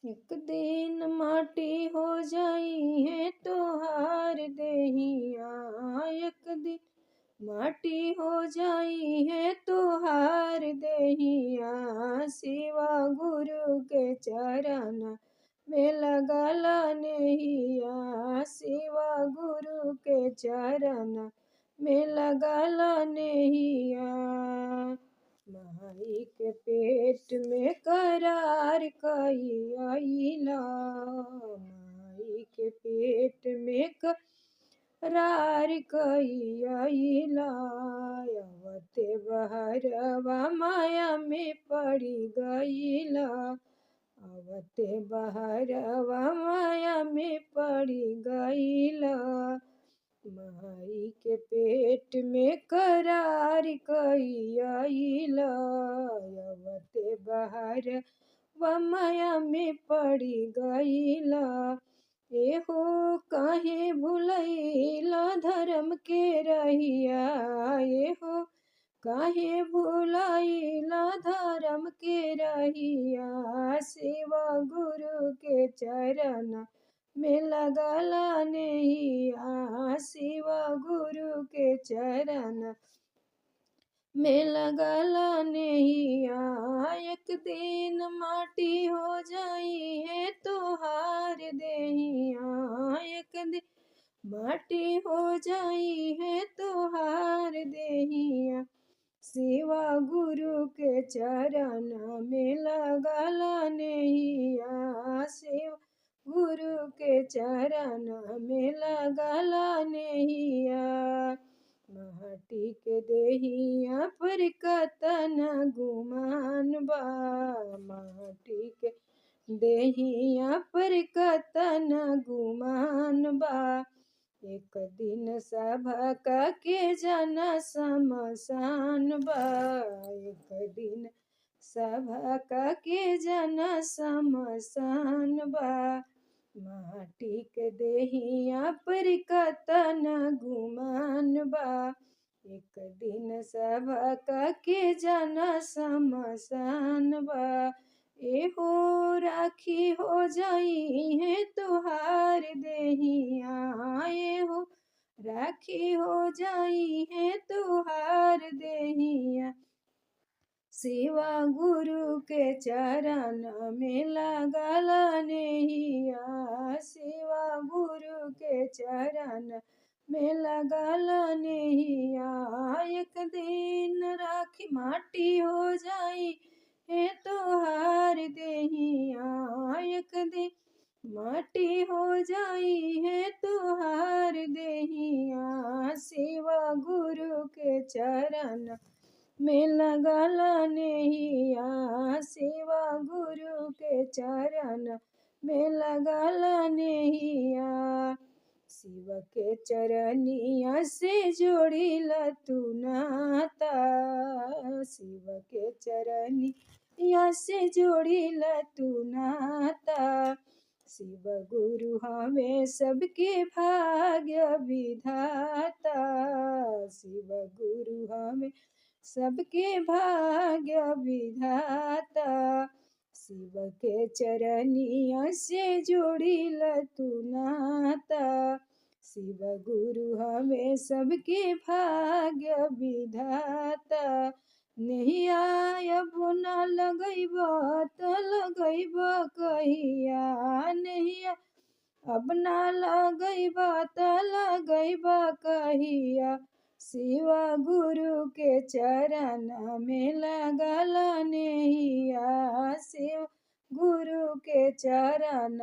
एक दिन माटी हो जाई है तोहार देहिया, एक दिन माटी हो जाई है तोहार देहिया। शिवा गुरु के चरण में लगला नेहिया, शिवा गुरु के चरण में लगला नेहिया। माई के पेट में करार कई आइला, माई के पेट में करार कई आइला। अवते बहरवा माया में पड़ी गईला, अवते बहरवा माया में पड़ी गईला। माई के पेट में करार कई आइला, अवते बहर व माया में पड़ी गईला। एहो काहे भुलैला धर्म के रहिया, एहो काहे भुलैला धर्म के रहिया। शिवा गुरु के चरण में लगला नेहिया, शिवा गुरु के चरण में लगला नेहिया। एक दिन माटी हो जाई है तोहार देहिया, एक दिन माटी हो जाई है तोहार देहिया। शिवा गुरु के चरण में लगला नेहिया, शिवा गुरु के चरण में लगला नेहिया। माटी के देहिया पर कतन गुमान बा, माटी के देहिया पर कतन गुमान बा। एक दिन सभक के जना शमशान बा, एक दिन सभक के जना शमशान बा। माटी के देहिया पर कतन गुमान बा, एक दिन सभक के जना शमशान बा। एहो राखी हो जाई है तोहार देहिया, एहो राखी हो जाई है तोहार देहिया। शिवा गुरु के चरण में लगला नेहिया, शिवा गुरु के चरण में लगला नेहिया। एक दिन राखी माटी हो जाई है तोहार देहिया, एक दिन माटी हो जाई है तोहार देहिया। शिवा गुरु के चरण में लगला नेहिया, शिवा गुरु के चरण में लगला नेहिया। शिव के चरनिया से जोड़िला तू नाता, शिव के चरनिया से जोड़िला तू नाता। शिव गुरु हमें सबके भाग्य विधाता, शिव गुरु हमें सबके भाग्य विधाता। शिव के चरनिया से जोड़िला तू नाता, शिव गुरु हमें सबके भाग्य विधाता। नैया अब न लगैब त लगैब कहिया, नैया अब न लगैब त लगैब कहिया। शिवा गुरु के चरण में लगला नेहिया, शिव गुरु के चरण